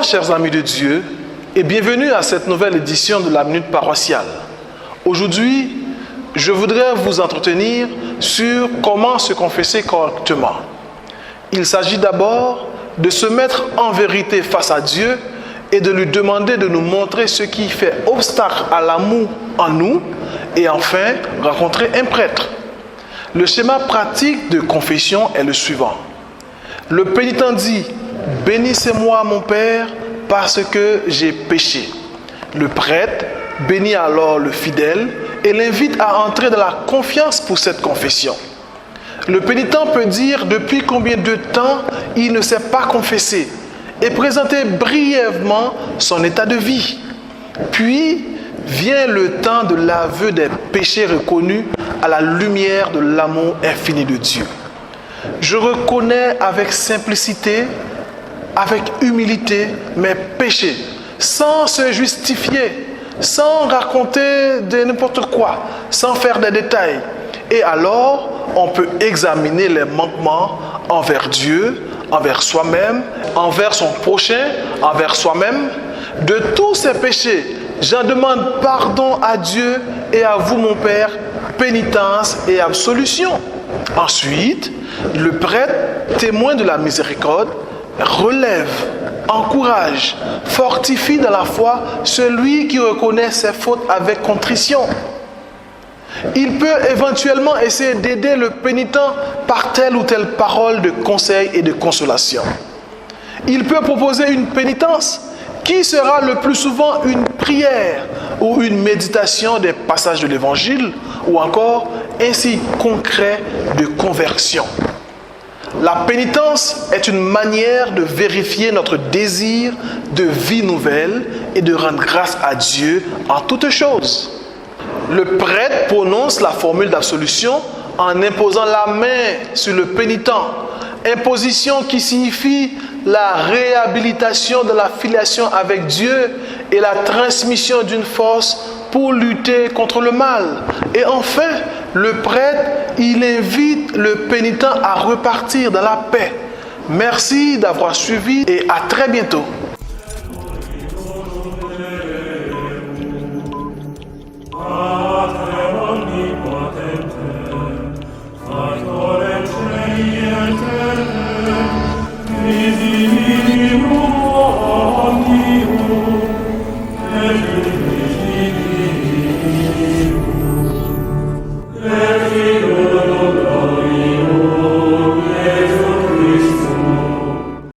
chers amis de Dieu, et bienvenue à cette nouvelle édition de la Minute Paroissiale. Aujourd'hui, je voudrais vous entretenir sur comment se confesser correctement. Il s'agit d'abord de se mettre en vérité face à Dieu et de lui demander de nous montrer ce qui fait obstacle à l'amour en nous et enfin rencontrer un prêtre. Le schéma pratique de confession est le suivant. Le pénitent dit « Bénissez-moi mon Père parce que j'ai péché ». Le prêtre bénit alors le fidèle et l'invite à entrer dans la confiance pour cette confession. Le pénitent peut dire depuis combien de temps il ne s'est pas confessé et présenter brièvement son état de vie. Puis vient le temps de l'aveu des péchés reconnus à la lumière de l'amour infini de Dieu. Je reconnais avec simplicité, avec humilité mes péchés, sans se justifier, sans raconter de n'importe quoi, sans faire des détails. Et alors, on peut examiner les manquements envers Dieu, envers soi-même, envers son prochain, envers soi-même. De tous ces péchés, j'en demande pardon à Dieu et à vous, mon Père, pénitence et absolution. Ensuite, le prêtre, témoin de la miséricorde, relève, encourage, fortifie dans la foi celui qui reconnaît ses fautes avec contrition. Il peut éventuellement essayer d'aider le pénitent par telle ou telle parole de conseil et de consolation. Il peut proposer une pénitence qui sera le plus souvent une prière ou une méditation des passages de l'Évangile ou encore un signe concret de conversion. La pénitence est une manière de vérifier notre désir de vie nouvelle et de rendre grâce à Dieu en toutes choses. Le prêtre prononce la formule d'absolution en imposant la main sur le pénitent, imposition qui signifie la réhabilitation de la filiation avec Dieu et la transmission d'une force pour lutter contre le mal. Et enfin, le prêtre, il invite le pénitent à repartir dans la paix. Merci d'avoir suivi et à très bientôt.